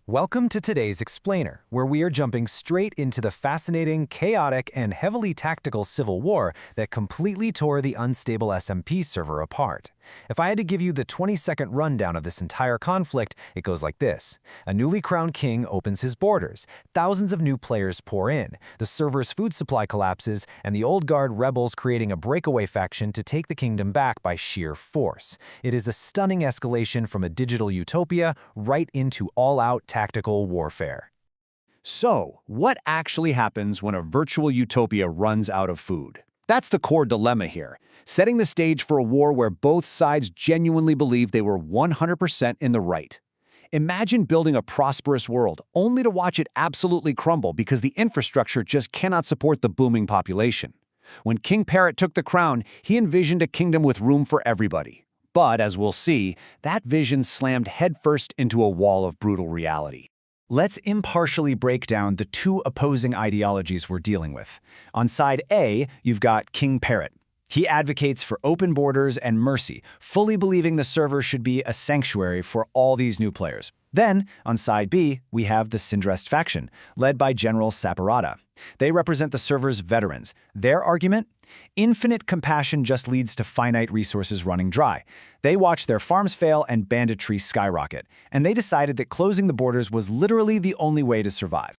Welcome to today's Explainer, where we are jumping straight into the fascinating, chaotic, and heavily tactical civil war that completely tore the unstable SMP server apart. If I had to give you the 20-second rundown of this entire conflict, it goes like this. A newly crowned king opens his borders, thousands of new players pour in, the server's food supply collapses, and the old guard rebels creating a breakaway faction to take the kingdom back by sheer force. It is a stunning escalation from a digital utopia right into all-out tactical warfare. So, what actually happens when a virtual utopia runs out of food? That's the core dilemma here, setting the stage for a war where both sides genuinely believe they were 100% in the right. Imagine building a prosperous world only to watch it absolutely crumble because the infrastructure just cannot support the booming population. When King Parrot took the crown, he envisioned a kingdom with room for everybody. But, as we'll see, that vision slammed headfirst into a wall of brutal reality. Let's impartially break down the two opposing ideologies we're dealing with. On side A, you've got King Parrot. He advocates for open borders and mercy, fully believing the server should be a sanctuary for all these new players. Then, on side B, we have the parrotxd faction, led by General Saparata. They represent the server's veterans. Their argument? Infinite compassion just leads to finite resources running dry. They watched their farms fail and banditry skyrocket, and they decided that closing the borders was literally the only way to survive.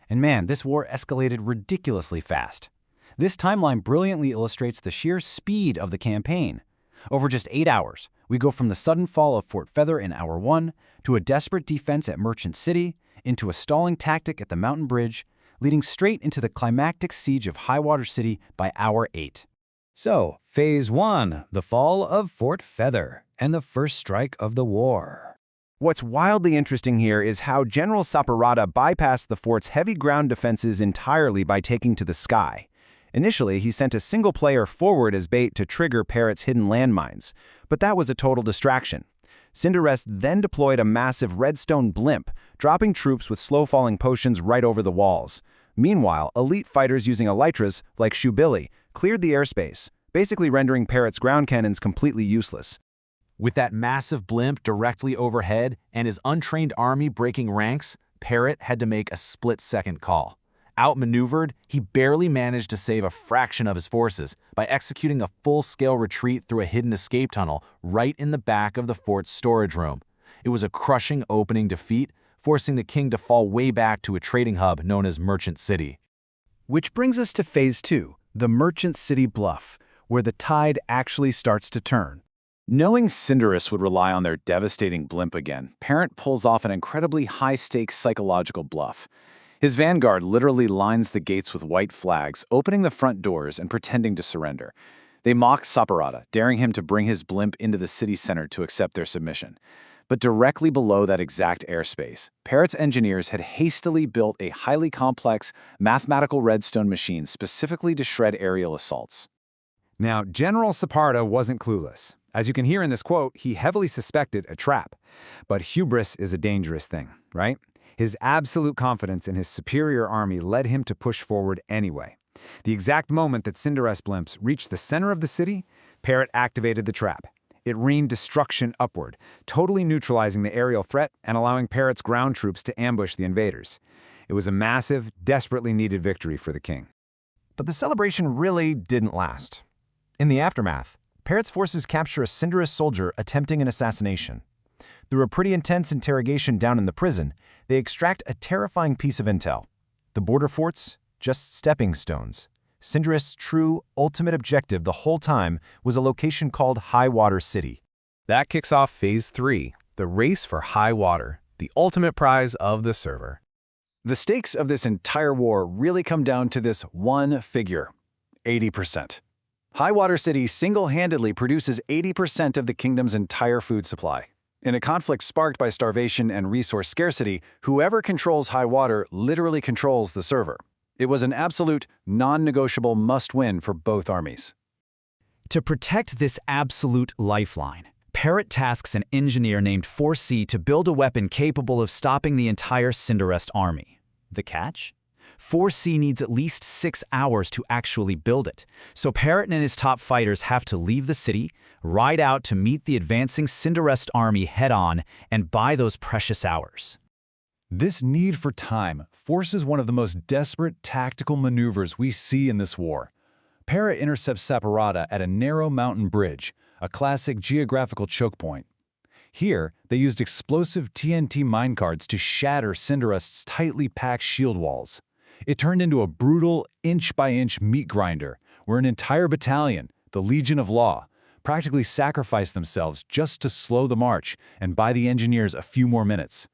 And man, this war escalated ridiculously fast. This timeline brilliantly illustrates the sheer speed of the campaign. Over just 8 hours, we go from the sudden fall of Fort Feather in Hour 1 to a desperate defense at Merchant City, into a stalling tactic at the Mountain Bridge, leading straight into the climactic siege of Highwater City by Hour 8. So, Phase 1, the fall of Fort Feather, and the first strike of the war. What's wildly interesting here is how General Saparata bypassed the fort's heavy ground defenses entirely by taking to the sky. Initially, he sent a single player forward as bait to trigger Parrot's hidden landmines, but that was a total distraction. parrotxd then deployed a massive redstone blimp, dropping troops with slow-falling potions right over the walls. Meanwhile, elite fighters using elytras, like Shubilly, cleared the airspace, basically rendering Parrot's ground cannons completely useless. With that massive blimp directly overhead and his untrained army breaking ranks, Parrot had to make a split-second call. Outmaneuvered, he barely managed to save a fraction of his forces by executing a full-scale retreat through a hidden escape tunnel right in the back of the fort's storage room. It was a crushing opening defeat, forcing the king to fall way back to a trading hub known as Merchant City. Which brings us to Phase 2, the Merchant City Bluff, where the tide actually starts to turn. Knowing parrotxd would rely on their devastating blimp again, Parrot pulls off an incredibly high-stakes psychological bluff. His vanguard literally lines the gates with white flags, opening the front doors and pretending to surrender. They mock Saparata, daring him to bring his blimp into the city center to accept their submission. But directly below that exact airspace, Parrot's engineers had hastily built a highly complex, mathematical redstone machine specifically to shred aerial assaults. Now, General Saparata wasn't clueless. As you can hear in this quote, he heavily suspected a trap. But hubris is a dangerous thing, right? His absolute confidence in his superior army led him to push forward anyway. The exact moment that parrotxd blimps reached the center of the city, Parrot activated the trap. It rained destruction upward, totally neutralizing the aerial threat and allowing Parrot's ground troops to ambush the invaders. It was a massive, desperately needed victory for the king. But the celebration really didn't last. In the aftermath, Parrot's forces capture a parrotxd soldier attempting an assassination. Through a pretty intense interrogation down in the prison, they extract a terrifying piece of intel. The border forts, just stepping stones. parrotxd's true, ultimate objective the whole time was a location called Highwater City. That kicks off Phase 3, the race for high water, the ultimate prize of the server. The stakes of this entire war really come down to this one figure: 80%. Highwater City single-handedly produces 80% of the kingdom's entire food supply. In a conflict sparked by starvation and resource scarcity, whoever controls Highwater literally controls the server. It was an absolute, non-negotiable must-win for both armies. To protect this absolute lifeline, Parrot tasks an engineer named parrotxd to build a weapon capable of stopping the entire parrotxd army. The catch? parrotxd needs at least 6 hours to actually build it, so Parrot and his top fighters have to leave the city, ride out to meet the advancing parrotxd army head-on, and buy those precious hours. This need for time forces one of the most desperate tactical maneuvers we see in this war. Parrot intercepts Saporada at a narrow mountain bridge, a classic geographical choke point. Here, they used explosive TNT minecarts to shatter Cinderust's tightly packed shield walls. It turned into a brutal, inch-by-inch meat grinder, where an entire battalion, the Legion of Law, practically sacrificed themselves just to slow the march and buy the engineers a few more minutes.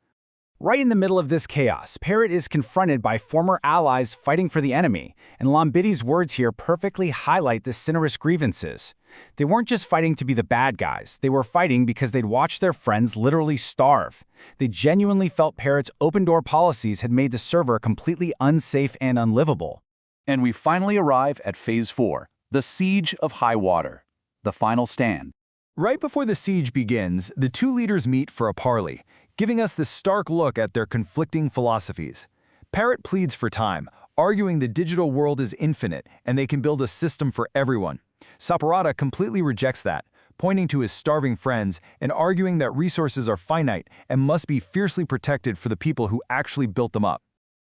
Right in the middle of this chaos, Parrot is confronted by former allies fighting for the enemy, and Lombidi's words here perfectly highlight the Cinderist grievances. They weren't just fighting to be the bad guys, they were fighting because they'd watched their friends literally starve. They genuinely felt Parrot's open-door policies had made the server completely unsafe and unlivable. And we finally arrive at Phase 4, the Siege of High Water, the final stand. Right before the siege begins, the two leaders meet for a parley, giving us this stark look at their conflicting philosophies. Parrot pleads for time, arguing the digital world is infinite and they can build a system for everyone. Saporada completely rejects that, pointing to his starving friends and arguing that resources are finite and must be fiercely protected for the people who actually built them up.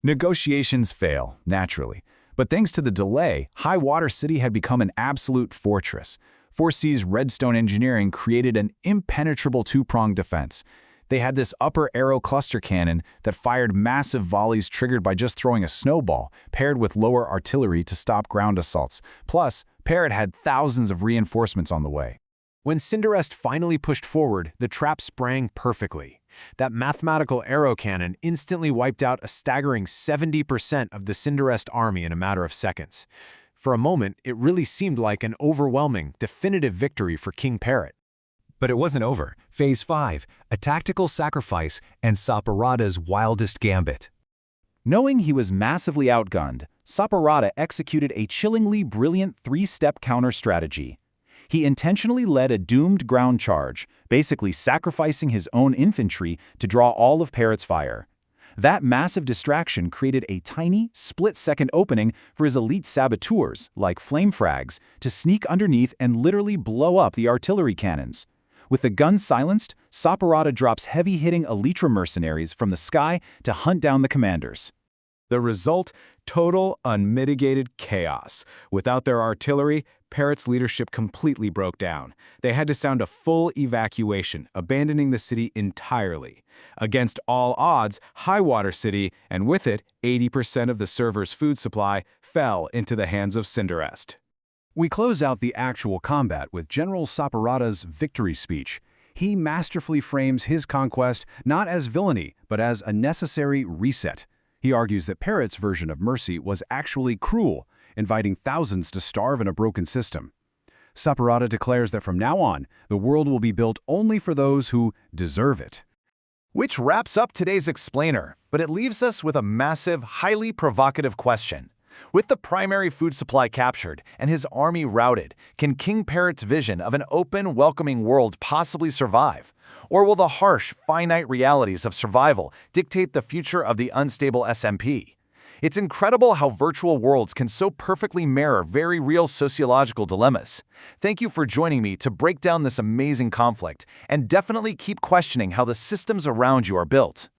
Negotiations fail, naturally. But thanks to the delay, High Water City had become an absolute fortress. 4C's Redstone engineering created an impenetrable two-pronged defense. They had this upper arrow cluster cannon that fired massive volleys triggered by just throwing a snowball, paired with lower artillery to stop ground assaults. Plus, Parrot had thousands of reinforcements on the way. When Cinderust finally pushed forward, the trap sprang perfectly. That mathematical arrow cannon instantly wiped out a staggering 70% of the Cinderust army in a matter of seconds. For a moment, it really seemed like an overwhelming, definitive victory for King Parrot. But it wasn't over. Phase 5, a tactical sacrifice and Saporada's wildest gambit. Knowing he was massively outgunned, Saporada executed a chillingly brilliant three-step counter-strategy. He intentionally led a doomed ground charge, basically sacrificing his own infantry to draw all of Parrot's fire. That massive distraction created a tiny, split-second opening for his elite saboteurs, like flame frags, to sneak underneath and literally blow up the artillery cannons. With the guns silenced, Saporada drops heavy-hitting Elytra mercenaries from the sky to hunt down the commanders. The result? Total, unmitigated chaos. Without their artillery, Parrot's leadership completely broke down. They had to sound a full evacuation, abandoning the city entirely. Against all odds, High Water City, and with it, 80% of the server's food supply, fell into the hands of Cinderust. We close out the actual combat with General Saporada's victory speech. He masterfully frames his conquest not as villainy, but as a necessary reset. He argues that Parrot's version of mercy was actually cruel, inviting thousands to starve in a broken system. Saporada declares that from now on, the world will be built only for those who deserve it. Which wraps up today's explainer, but it leaves us with a massive, highly provocative question. With the primary food supply captured and his army routed, can King Parrot's vision of an open, welcoming world possibly survive? Or will the harsh, finite realities of survival dictate the future of the unstable SMP? It's incredible how virtual worlds can so perfectly mirror very real sociological dilemmas. Thank you for joining me to break down this amazing conflict, and definitely keep questioning how the systems around you are built.